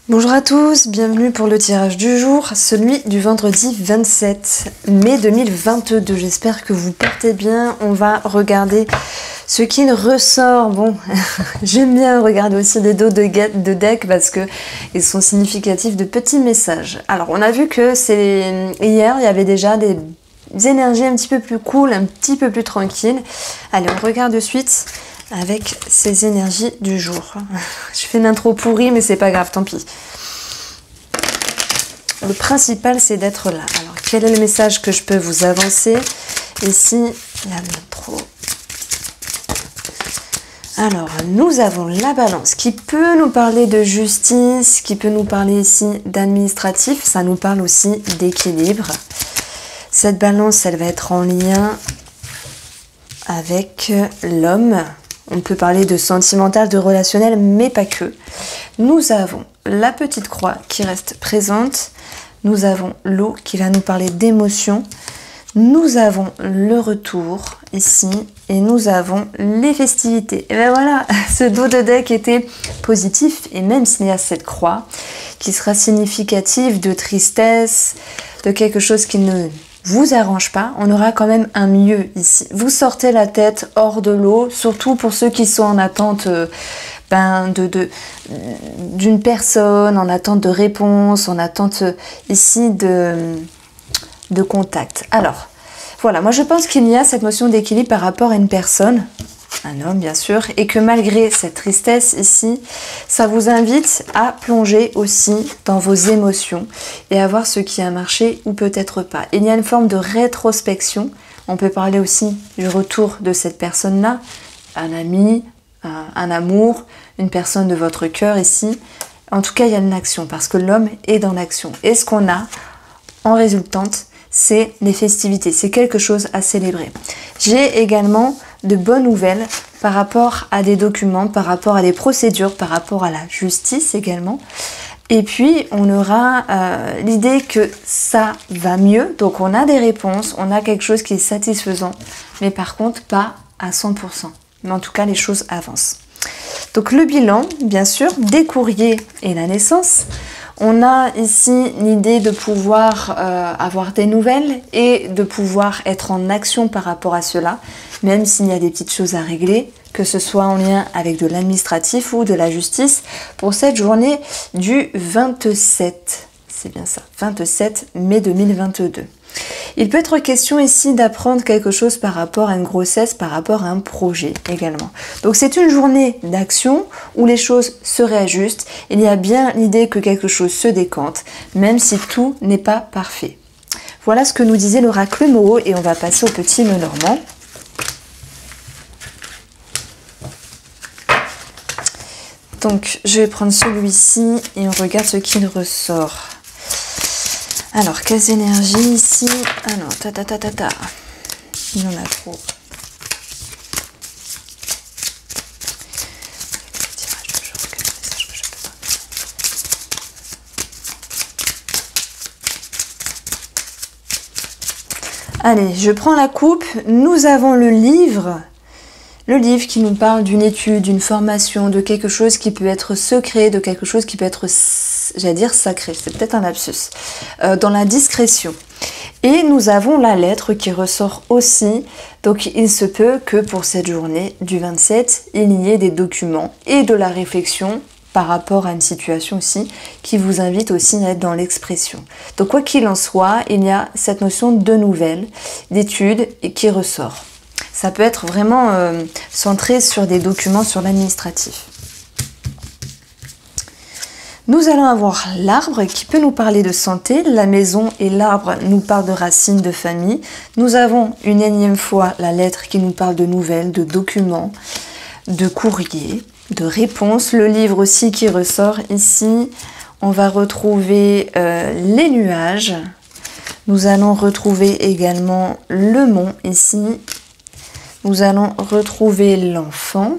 Bonjour à tous, bienvenue pour le tirage du jour, celui du vendredi 27 mai 2022. J'espère que vous portez bien. On va regarder ce qu'il ressort. Bon, j'aime bien regarder aussi les dos de deck parce que ils sont significatifs de petits messages. Alors, on a vu que hier, il y avait déjà des énergies un petit peu plus cool, un petit peu plus tranquilles. Allez, on regarde de suite avec ces énergies du jour. Je fais une intro pourrie, mais c'est pas grave, tant pis. Le principal, c'est d'être là. Alors, quel est le message que je peux vous avancer? Ici, l'intro. Alors, nous avons la balance qui peut nous parler de justice, qui peut nous parler ici d'administratif. Ça nous parle aussi d'équilibre. Cette balance, elle va être en lien avec l'homme. On peut parler de sentimental, de relationnel, mais pas que. Nous avons la petite croix qui reste présente. Nous avons l'eau qui va nous parler d'émotion. Nous avons le retour ici. Et nous avons les festivités. Et bien voilà, ce dos de deck était positif. Et même s'il y a cette croix qui sera significative de tristesse, de quelque chose qui ne vous arrange pas, on aura quand même un mieux ici. Vous sortez la tête hors de l'eau, surtout pour ceux qui sont en attente d'une personne, en attente de réponse, en attente ici de contact. Alors, voilà, moi je pense qu'il y a cette notion d'équilibre par rapport à une personne, un homme bien sûr, et que malgré cette tristesse ici, ça vous invite à plonger aussi dans vos émotions et à voir ce qui a marché ou peut-être pas. Il y a une forme de rétrospection. On peut parler aussi du retour de cette personne-là, un ami, un amour, une personne de votre cœur ici. En tout cas, il y a une action parce que l'homme est dans l'action. Et ce qu'on a en résultante, c'est les festivités. C'est quelque chose à célébrer. J'ai également de bonnes nouvelles par rapport à des documents, par rapport à des procédures, par rapport à la justice également. Et puis, on aura l'idée que ça va mieux. Donc, on a des réponses, on a quelque chose qui est satisfaisant. Mais par contre, pas à 100%. Mais en tout cas, les choses avancent. Donc, le bilan, bien sûr, des courriers et la naissance. On a ici l'idée de pouvoir avoir des nouvelles et de pouvoir être en action par rapport à cela, même s'il y a des petites choses à régler, que ce soit en lien avec de l'administratif ou de la justice, pour cette journée du 27, c'est bien ça, 27 mai 2022. Il peut être question ici d'apprendre quelque chose par rapport à une grossesse, par rapport à un projet également. Donc c'est une journée d'action où les choses se réajustent. Il y a bien l'idée que quelque chose se décante, même si tout n'est pas parfait. Voilà ce que nous disait l'oracle Moho et on va passer au petit Lenormand. Donc je vais prendre celui-ci et on regarde ce qu'il ressort. Alors, quelles énergies ici? Alors, il y en a trop. Allez, je prends la coupe. Nous avons le livre. Le livre qui nous parle d'une étude, d'une formation, de quelque chose qui peut être secret, de quelque chose qui peut être, j'allais dire sacré, c'est peut-être un lapsus, dans la discrétion. Et nous avons la lettre qui ressort aussi, donc il se peut que pour cette journée du 27, il y ait des documents et de la réflexion par rapport à une situation aussi qui vous invite aussi à être dans l'expression. Donc quoi qu'il en soit, il y a cette notion de nouvelles, d'études et qui ressort. Ça peut être vraiment centré sur des documents sur l'administratif. Nous allons avoir l'arbre qui peut nous parler de santé. La maison et l'arbre nous parlent de racines, de famille. Nous avons une énième fois la lettre qui nous parle de nouvelles, de documents, de courriers, de réponses. Le livre aussi qui ressort ici. On va retrouver les nuages. Nous allons retrouver également le mont ici. Nous allons retrouver l'enfant.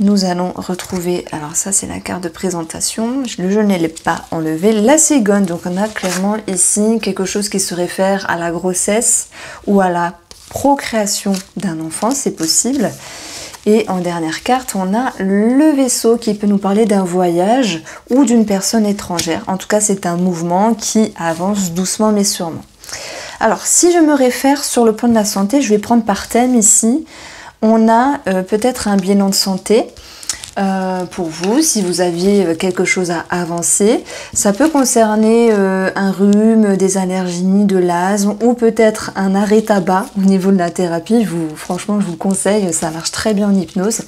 Nous allons retrouver, alors ça c'est la carte de présentation, je ne l'ai pas enlevé, la cigogne. Donc on a clairement ici quelque chose qui se réfère à la grossesse ou à la procréation d'un enfant, c'est possible. Et en dernière carte, on a le vaisseau qui peut nous parler d'un voyage ou d'une personne étrangère. En tout cas, c'est un mouvement qui avance doucement mais sûrement. Alors, si je me réfère sur le plan de la santé, je vais prendre par thème ici. On a peut-être un bilan de santé. Pour vous, si vous aviez quelque chose à avancer. Ça peut concerner un rhume, des allergies, de l'asthme ou peut-être un arrêt tabac au niveau de la thérapie. Franchement, je vous le conseille, ça marche très bien en hypnose.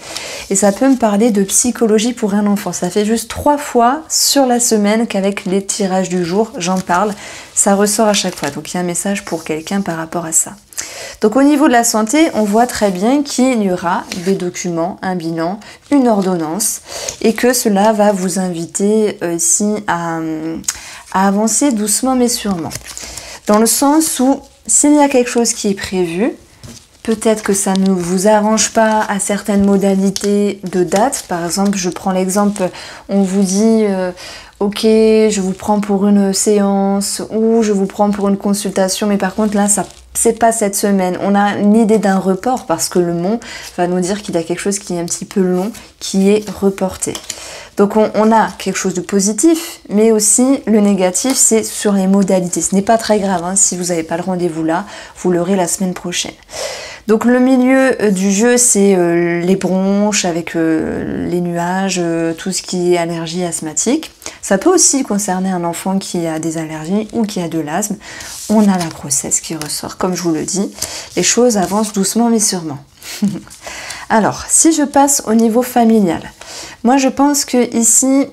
Et ça peut me parler de psychologie pour un enfant. Ça fait juste 3 fois sur la semaine qu'avec les tirages du jour, j'en parle. Ça ressort à chaque fois. Donc il y a un message pour quelqu'un par rapport à ça. Donc au niveau de la santé, on voit très bien qu'il y aura des documents, un bilan, une ordonnance et que cela va vous inviter ici à avancer doucement mais sûrement. Dans le sens où s'il y a quelque chose qui est prévu, peut-être que ça ne vous arrange pas à certaines modalités de date. Par exemple, je prends l'exemple, on vous dit ok, je vous prends pour une séance ou je vous prends pour une consultation, mais par contre là, c'est pas cette semaine. On a une idée d'un report parce que le mont va nous dire qu'il y a quelque chose qui est un petit peu long, qui est reporté. Donc on a quelque chose de positif, mais aussi le négatif, c'est sur les modalités. Ce n'est pas très grave, hein, si vous n'avez pas le rendez-vous là, vous l'aurez la semaine prochaine. Donc le milieu du jeu, c'est les bronches avec les nuages, tout ce qui est allergie asthmatique. Ça peut aussi concerner un enfant qui a des allergies ou qui a de l'asthme. On a la grossesse qui ressort, comme je vous le dis. Les choses avancent doucement mais sûrement. Alors, si je passe au niveau familial, moi je pense que ici,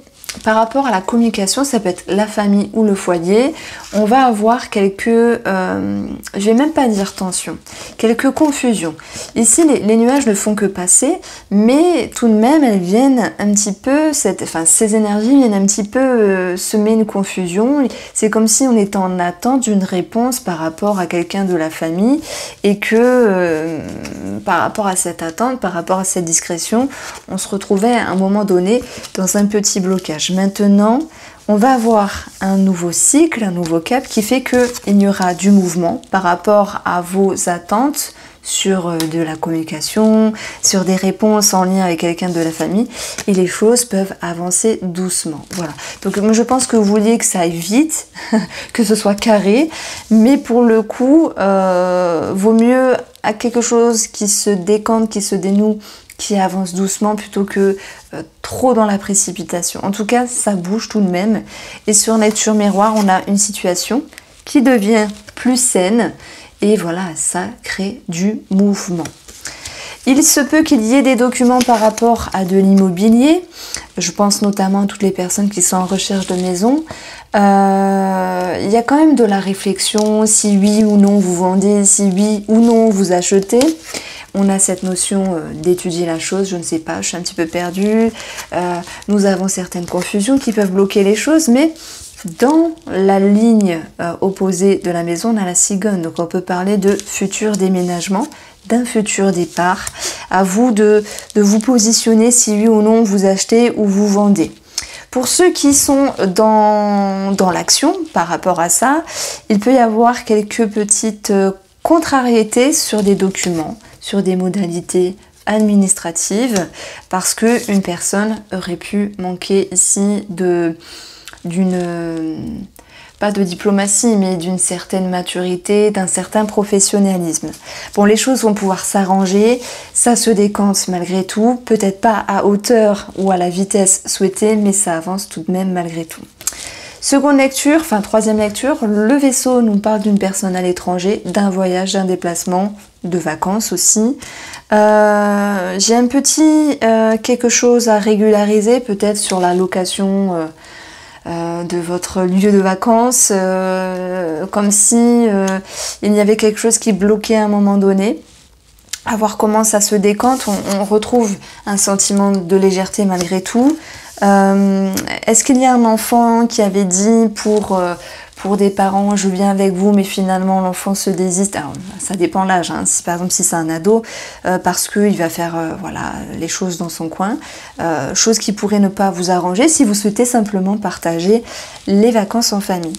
par rapport à la communication, ça peut être la famille ou le foyer, on va avoir quelques, je vais même pas dire tension, quelques confusions. Ici, les nuages ne font que passer, mais tout de même, elles viennent un petit peu, ces énergies viennent un petit peu semer une confusion. C'est comme si on était en attente d'une réponse par rapport à quelqu'un de la famille et que par rapport à cette attente, par rapport à cette discrétion, on se retrouvait à un moment donné dans un petit blocage. Maintenant, on va avoir un nouveau cycle, un nouveau cap qui fait qu'il y aura du mouvement par rapport à vos attentes sur de la communication, sur des réponses en lien avec quelqu'un de la famille et les choses peuvent avancer doucement. Voilà. Donc moi je pense que vous vouliez que ça aille vite, que ce soit carré, mais pour le coup, vaut mieux à quelque chose qui se décante, qui se dénoue, qui avance doucement plutôt que trop dans la précipitation. En tout cas, ça bouge tout de même. Et sur lecture miroir, on a une situation qui devient plus saine. Et voilà, ça crée du mouvement. Il se peut qu'il y ait des documents par rapport à de l'immobilier. Je pense notamment à toutes les personnes qui sont en recherche de maison. Il y a quand même de la réflexion, si oui ou non vous vendez, si oui ou non vous achetez. On a cette notion d'étudier la chose, je ne sais pas, je suis un petit peu perdue. Nous avons certaines confusions qui peuvent bloquer les choses, mais dans la ligne opposée de la maison, on a la cigogne. Donc on peut parler de futur déménagement, d'un futur départ. À vous de vous positionner si oui ou non vous achetez ou vous vendez. Pour ceux qui sont dans l'action par rapport à ça, il peut y avoir quelques petites contrariétés sur des documents, sur des modalités administratives, parce que une personne aurait pu manquer ici pas de diplomatie, mais d'une certaine maturité, d'un certain professionnalisme. Bon, les choses vont pouvoir s'arranger, ça se décante malgré tout, peut-être pas à hauteur ou à la vitesse souhaitée, mais ça avance tout de même malgré tout. Seconde lecture, enfin troisième lecture, le vaisseau nous parle d'une personne à l'étranger, d'un voyage, d'un déplacement, de vacances aussi. J'ai un petit quelque chose à régulariser, peut-être sur la location de votre lieu de vacances, comme si il y avait quelque chose qui bloquait à un moment donné. À voir comment ça se décante, on retrouve un sentiment de légèreté malgré tout. Est-ce qu'il y a un enfant qui avait dit pour des parents je viens avec vous, mais finalement l'enfant se désiste? Alors ça dépend de l'âge, hein. Si, par exemple si c'est un ado, parce qu'il va faire voilà, les choses dans son coin, chose qui pourrait ne pas vous arranger si vous souhaitez simplement partager les vacances en famille.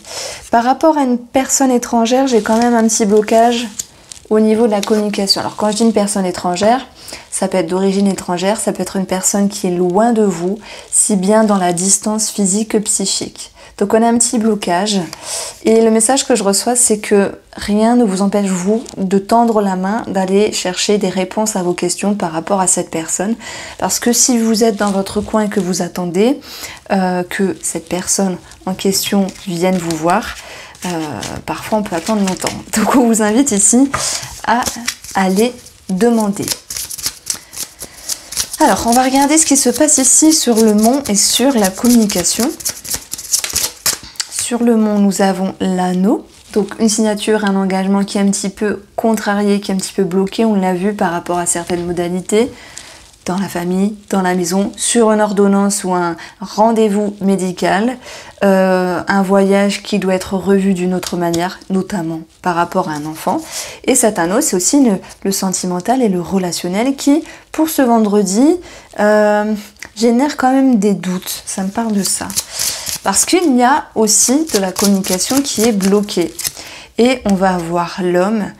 Par rapport à une personne étrangère, j'ai quand même un petit blocage au niveau de la communication. Alors quand je dis une personne étrangère, ça peut être d'origine étrangère, ça peut être une personne qui est loin de vous, si bien dans la distance physique que psychique. Donc on a un petit blocage et le message que je reçois, c'est que rien ne vous empêche, vous, de tendre la main, d'aller chercher des réponses à vos questions par rapport à cette personne. Parce que si vous êtes dans votre coin et que vous attendez que cette personne en question vienne vous voir, parfois on peut attendre longtemps. Donc on vous invite ici à aller demander. Alors on va regarder ce qui se passe ici sur le mont et sur la communication. Sur le mont, nous avons l'anneau, donc une signature, un engagement qui est un petit peu contrarié, qui est un petit peu bloqué, on l'a vu par rapport à certaines modalités, dans la famille, dans la maison, sur une ordonnance ou un rendez-vous médical, un voyage qui doit être revu d'une autre manière, notamment par rapport à un enfant. Et cet anneau, c'est aussi le sentimental et le relationnel qui, pour ce vendredi, génère quand même des doutes, ça me parle de ça. Parce qu'il y a aussi de la communication qui est bloquée. Et on va avoir l'homme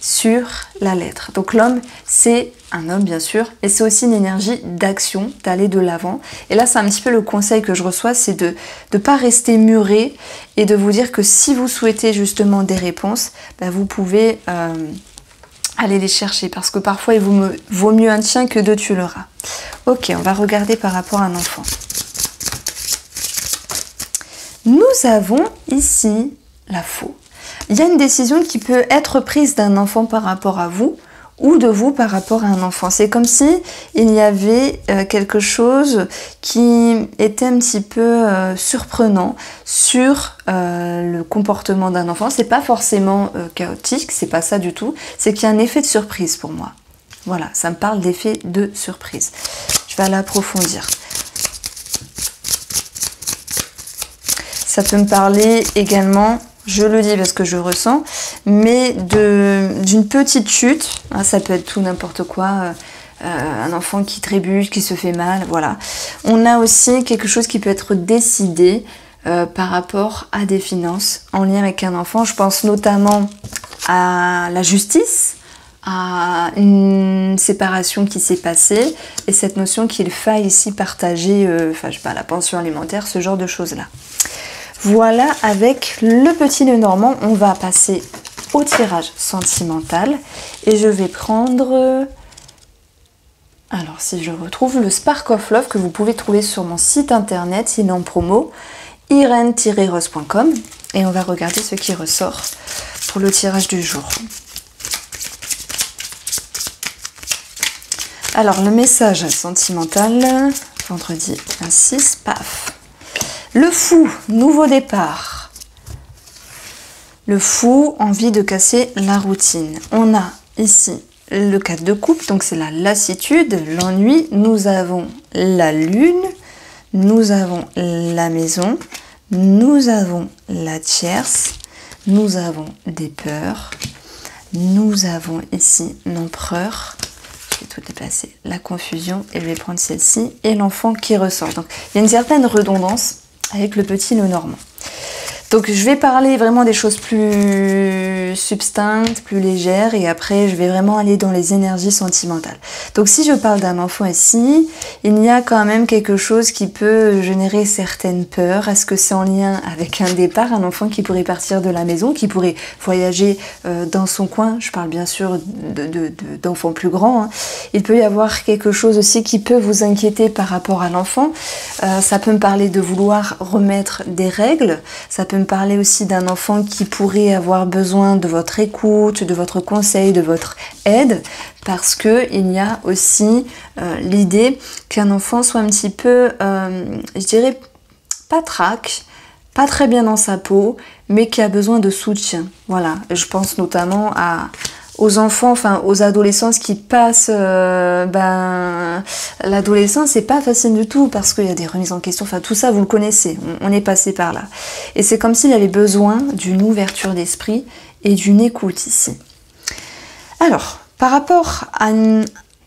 sur la lettre. Donc l'homme, c'est un homme bien sûr, mais c'est aussi une énergie d'action, d'aller de l'avant. Et là, c'est un petit peu le conseil que je reçois, c'est de ne pas rester muré et de vous dire que si vous souhaitez justement des réponses, ben vous pouvez aller les chercher. Parce que parfois, il vaut mieux un chien que deux tu l'auras. Ok, on va regarder par rapport à un enfant. Nous avons ici la faux. Il y a une décision qui peut être prise d'un enfant par rapport à vous ou de vous par rapport à un enfant. C'est comme si il y avait quelque chose qui était un petit peu surprenant sur le comportement d'un enfant. C'est pas forcément chaotique, c'est pas ça du tout. C'est qu'il y a un effet de surprise pour moi. Voilà, ça me parle d'effet de surprise. Je vais aller approfondir. Ça peut me parler également, je le dis parce que je ressens, mais d'une petite chute. Hein, ça peut être tout n'importe quoi, un enfant qui trébuche, qui se fait mal, voilà. On a aussi quelque chose qui peut être décidé par rapport à des finances en lien avec un enfant. Je pense notamment à la justice, à une séparation qui s'est passée et cette notion qu'il faille ici partager, enfin je sais pas, la pension alimentaire, ce genre de choses-là. Voilà, avec le petit Lenormand, on va passer au tirage sentimental. Et je vais prendre... Alors, si je retrouve le Spark of Love que vous pouvez trouver sur mon site internet, il est en promo, irene-rose.com. Et on va regarder ce qui ressort pour le tirage du jour. Alors, le message sentimental, vendredi 26, paf. Le fou, nouveau départ. Le fou, envie de casser la routine. On a ici le 4 de coupe, donc c'est la lassitude, l'ennui. Nous avons la lune, nous avons la maison, nous avons la tierce, nous avons des peurs, nous avons ici l'empereur. Je vais tout déplacer, la confusion, et je vais prendre celle-ci, et l'enfant qui ressort. Donc il y a une certaine redondance avec le petit Lenormand. Donc je vais parler vraiment des choses plus substinctes, plus légères, et après je vais vraiment aller dans les énergies sentimentales. Donc si je parle d'un enfant ici, il y a quand même quelque chose qui peut générer certaines peurs. Est-ce que c'est en lien avec un départ, un enfant qui pourrait partir de la maison, qui pourrait voyager dans son coin? Je parle bien sûr d'enfants plus grands, hein. Il peut y avoir quelque chose aussi qui peut vous inquiéter par rapport à l'enfant. Ça peut me parler de vouloir remettre des règles, ça peut me parler aussi d'un enfant qui pourrait avoir besoin de votre écoute, de votre conseil, de votre aide, parce que il y a aussi l'idée qu'un enfant soit un petit peu, je dirais, patraque, pas très bien dans sa peau, mais qui a besoin de soutien. Voilà, je pense notamment aux enfants, enfin aux adolescents qui passent, l'adolescence c'est pas facile du tout parce qu'il y a des remises en question, enfin tout ça vous le connaissez, on est passé par là. Et c'est comme s'il avait besoin d'une ouverture d'esprit et d'une écoute ici. Alors, par rapport à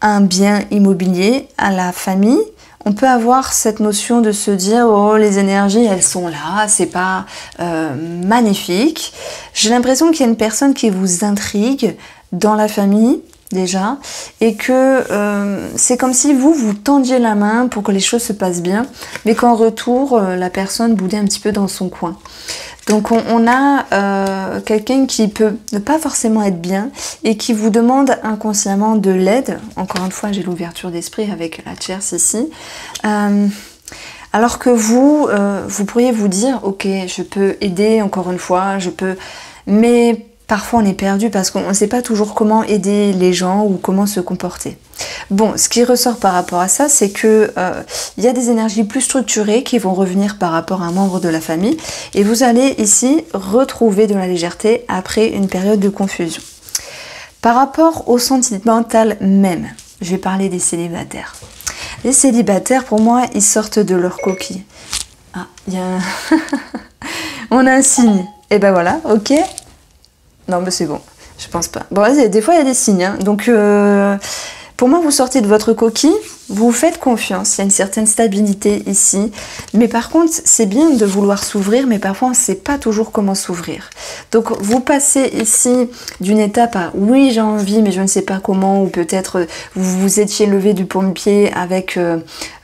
un bien immobilier, à la famille, on peut avoir cette notion de se dire « Oh, les énergies, elles sont là, c'est pas magnifique ». J'ai l'impression qu'il y a une personne qui vous intrigue dans la famille, déjà, et que c'est comme si vous tendiez la main pour que les choses se passent bien, mais qu'en retour, la personne boudait un petit peu dans son coin. Donc on a quelqu'un qui peut ne pas forcément être bien et qui vous demande inconsciemment de l'aide. Encore une fois, j'ai l'ouverture d'esprit avec la tierce ici. Alors que vous pourriez vous dire, ok, je peux aider encore une fois, je peux... Mais parfois on est perdu parce qu'on ne sait pas toujours comment aider les gens ou comment se comporter. Bon, ce qui ressort par rapport à ça, c'est que il y a des énergies plus structurées qui vont revenir par rapport à un membre de la famille et vous allez ici retrouver de la légèreté après une période de confusion. Par rapport au sentimental même, je vais parler des célibataires. Les célibataires, pour moi, ils sortent de leur coquille. Ah, il y a on a un signe. Et ben voilà, ok. Non, mais c'est bon, je pense pas. Bon, des fois, il y a des signes. Hein. Donc, pour moi, vous sortez de votre coquille, vous faites confiance, il y a une certaine stabilité ici. Mais par contre, c'est bien de vouloir s'ouvrir, mais parfois, on ne sait pas toujours comment s'ouvrir. Donc, vous passez ici d'une étape à « oui, j'ai envie, mais je ne sais pas comment » ou peut-être vous vous étiez levé du pompier avec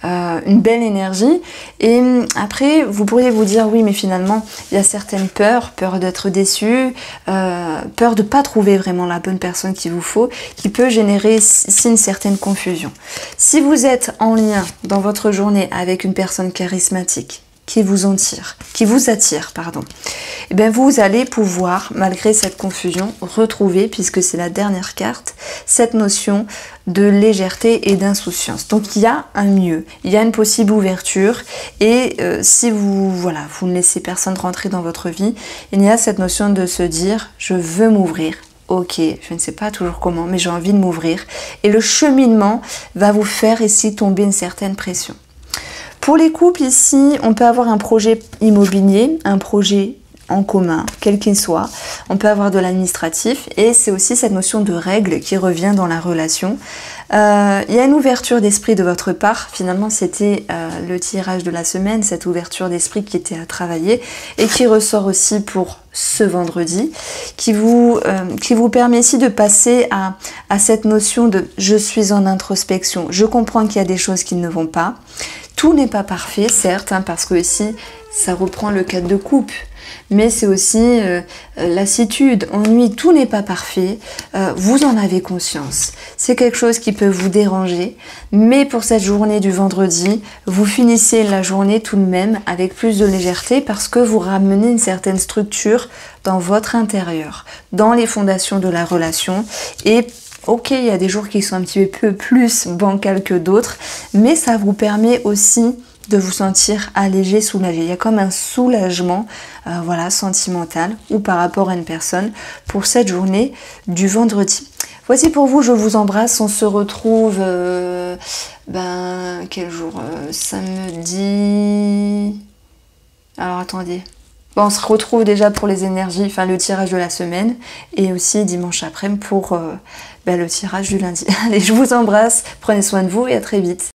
une belle énergie. Et après, vous pourriez vous dire « oui, mais finalement, il y a certaines peurs, peur d'être déçu, peur de ne pas trouver vraiment la bonne personne qu'il vous faut, qui peut générer ici une certaine confusion. » Si vous êtes en lien dans votre journée avec une personne charismatique, qui vous attire, pardon, et bien vous allez pouvoir, malgré cette confusion, retrouver, puisque c'est la dernière carte, cette notion de légèreté et d'insouciance. Donc il y a un mieux, il y a une possible ouverture, et si vous ne laissez personne rentrer dans votre vie, il y a cette notion de se dire « je veux m'ouvrir ». Ok, je ne sais pas toujours comment, mais j'ai envie de m'ouvrir. Et le cheminement va vous faire ici tomber une certaine pression. Pour les couples ici, on peut avoir un projet immobilier, un projet en commun, quel qu'il soit. On peut avoir de l'administratif et c'est aussi cette notion de règle qui revient dans la relation. Il y a une ouverture d'esprit de votre part. Finalement, c'était le tirage de la semaine, cette ouverture d'esprit qui était à travailler et qui ressort aussi pour ce vendredi, qui vous permet ici de passer à cette notion de « je suis en introspection ». Je comprends qu'il y a des choses qui ne vont pas. Tout n'est pas parfait, certes, hein, parce que ici, ça reprend le cadre de couple. Mais c'est aussi lassitude, ennui, tout n'est pas parfait. Vous en avez conscience. C'est quelque chose qui peut vous déranger. Mais pour cette journée du vendredi, vous finissez la journée tout de même avec plus de légèreté parce que vous ramenez une certaine structure dans votre intérieur, dans les fondations de la relation. Et ok, il y a des jours qui sont un petit peu plus bancals que d'autres, mais ça vous permet aussi de vous sentir allégé, soulagé. Il y a comme un soulagement sentimental ou par rapport à une personne pour cette journée du vendredi. Voici pour vous, je vous embrasse. On se retrouve, quel jour samedi. Alors attendez. Bon, on se retrouve déjà pour les énergies, enfin le tirage de la semaine et aussi dimanche après pour le tirage du lundi. Allez, je vous embrasse, prenez soin de vous et à très vite.